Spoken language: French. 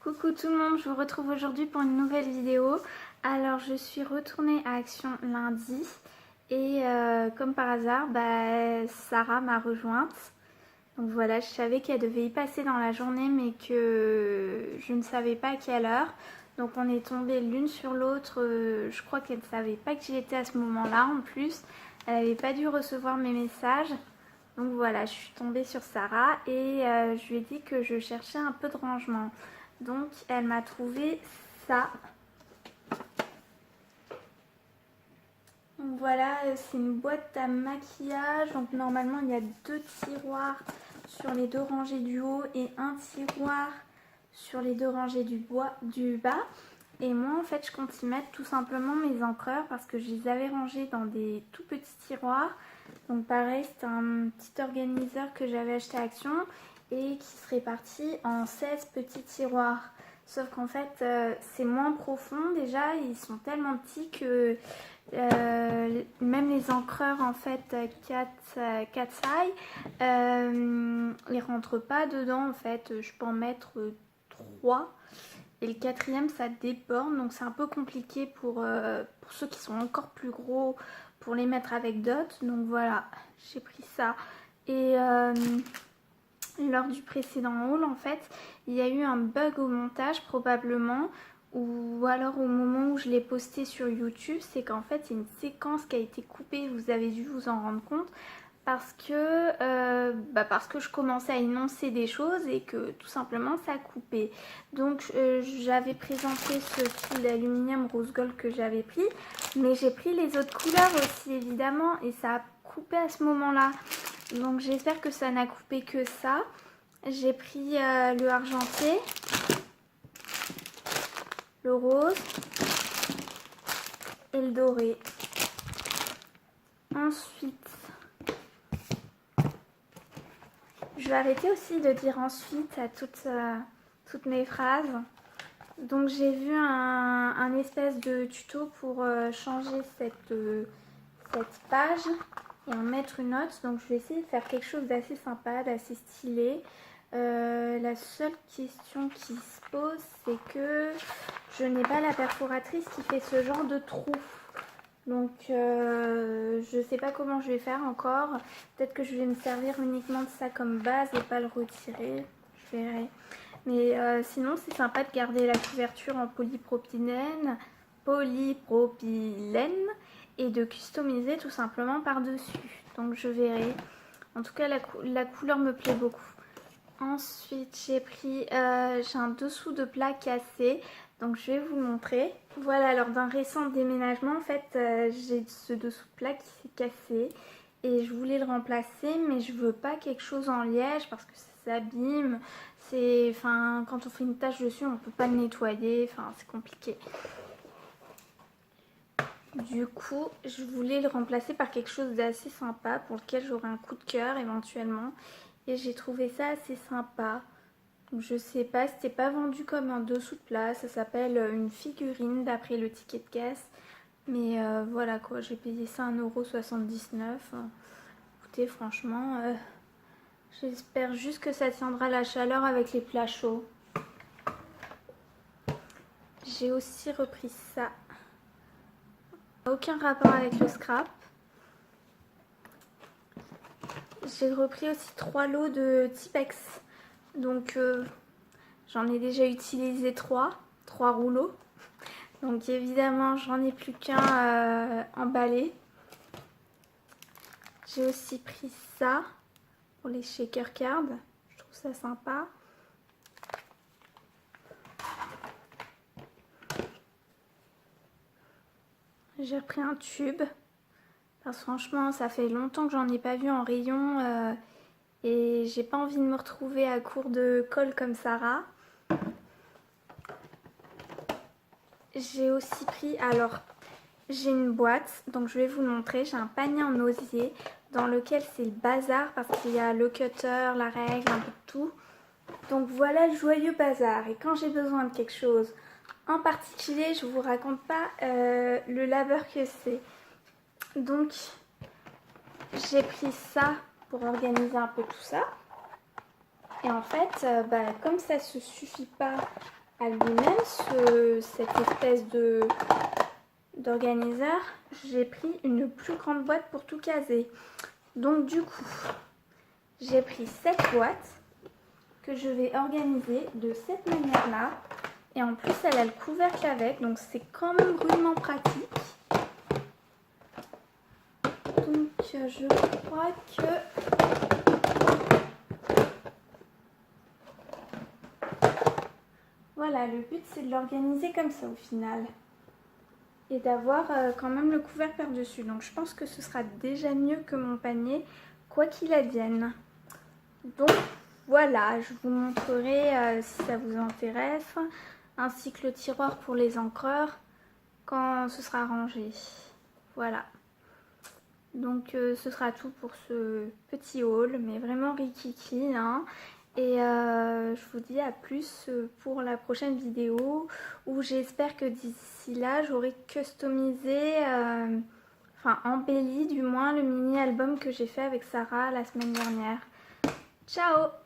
Coucou tout le monde, je vous retrouve aujourd'hui pour une nouvelle vidéo. Alors je suis retournée à Action lundi et comme par hasard, Sarah m'a rejointe. Donc voilà, je savais qu'elle devait y passer dans la journée mais que je ne savais pas à quelle heure. Donc on est tombées l'une sur l'autre, je crois qu'elle ne savait pas que j'y étais à ce moment-là en plus. Elle n'avait pas dû recevoir mes messages. Donc voilà, je suis tombée sur Sarah et je lui ai dit que je cherchais un peu de rangement. Donc elle m'a trouvé ça. Donc voilà, c'est une boîte à maquillage. Donc normalement il y a 2 tiroirs sur les 2 rangées du haut et un tiroir sur les 2 rangées du bas. Et moi en fait je compte y mettre tout simplement mes encreurs parce que je les avais rangés dans des tout petits tiroirs. Donc pareil, c'est un petit organiseur que j'avais acheté à Action et qui se répartit en 16 petits tiroirs. Sauf qu'en fait c'est moins profond déjà, ils sont tellement petits que même les encreurs en fait 4 tailles, ils rentrent pas dedans en fait. Je peux en mettre 3 et le 4e ça déborde, donc c'est un peu compliqué pour ceux qui sont encore plus gros pour les mettre avec d'autres. Donc voilà, j'ai pris ça. Et lors du précédent haul en fait il y a eu un bug au montage probablement, ou alors au moment où je l'ai posté sur YouTube, c'est qu'en fait il y a une séquence qui a été coupée, vous avez dû vous en rendre compte parce que je commençais à énoncer des choses et que tout simplement ça a coupé. Donc j'avais présenté ce fil d'aluminium rose gold que j'avais pris, mais j'ai pris les autres couleurs aussi évidemment et ça a coupé à ce moment-là. Donc j'espère que ça n'a coupé que ça. J'ai pris le argenté, le rose et le doré. Ensuite, je vais arrêter aussi de dire ensuite à toutes mes phrases. Donc j'ai vu un espèce de tuto pour changer cette page et en mettre une autre. Donc je vais essayer de faire quelque chose d'assez sympa, d'assez stylé. La seule question qui se pose, c'est que je n'ai pas la perforatrice qui fait ce genre de trou. Donc je sais pas comment je vais faire encore. Peut-être que je vais me servir uniquement de ça comme base et pas le retirer. Je verrai. Mais sinon c'est sympa de garder la couverture en polypropylène et de customiser tout simplement par dessus. Donc je verrai. En tout cas la couleur me plaît beaucoup. Ensuite j'ai pris j'ai un dessous de plat cassé, donc je vais vous montrer. Voilà, lors d'un récent déménagement en fait j'ai ce dessous de plat qui s'est cassé et je voulais le remplacer, mais je veux pas quelque chose en liège parce que ça s'abîme. Quand on fait une tache dessus on peut pas le nettoyer, c'est compliqué. Du coup je voulais le remplacer par quelque chose d'assez sympa pour lequel j'aurai un coup de cœur éventuellement. Et j'ai trouvé ça assez sympa. Donc, je sais pas, c'était pas vendu comme un dessous de plat. Ça s'appelle une figurine d'après le ticket de caisse. Mais voilà quoi, j'ai payé ça 1,79 €. Écoutez, franchement, j'espère juste que ça tiendra la chaleur avec les plats chauds. J'ai aussi repris ça. Aucun rapport avec le scrap. J'ai repris aussi 3 lots de Tipex. Donc j'en ai déjà utilisé 3 rouleaux. Donc évidemment j'en ai plus qu'un emballé. J'ai aussi pris ça pour les shaker cards. Je trouve ça sympa. J'ai repris un tube. Parce que franchement ça fait longtemps que j'en ai pas vu en rayon. Et j'ai pas envie de me retrouver à court de colle comme Sarah. J'ai aussi pris, alors j'ai une boîte, donc je vais vous le montrer. J'ai un panier en osier dans lequel c'est le bazar parce qu'il y a le cutter, la règle, un peu de tout. Donc voilà le joyeux bazar. Et quand j'ai besoin de quelque chose en particulier, je vous raconte pas le labeur que c'est. Donc j'ai pris ça pour organiser un peu tout ça. Et en fait, comme ça se suffit pas à lui-même, cette espèce d'organiseur, j'ai pris une plus grande boîte pour tout caser. Donc du coup, j'ai pris cette boîte que je vais organiser de cette manière-là. Et en plus, elle a le couvercle avec, donc c'est quand même rudement pratique. Donc je crois que... Voilà, le but c'est de l'organiser comme ça au final. Et d'avoir quand même le couvercle par-dessus. Donc je pense que ce sera déjà mieux que mon panier, quoi qu'il advienne. Donc voilà, je vous montrerai si ça vous intéresse, ainsi que le tiroir pour les encreurs quand ce sera rangé. Voilà. Donc ce sera tout pour ce petit haul, mais vraiment rikiki, hein. Et je vous dis à plus pour la prochaine vidéo où j'espère que d'ici là j'aurai customisé, enfin embelli du moins le mini album que j'ai fait avec Sarah la semaine dernière. Ciao!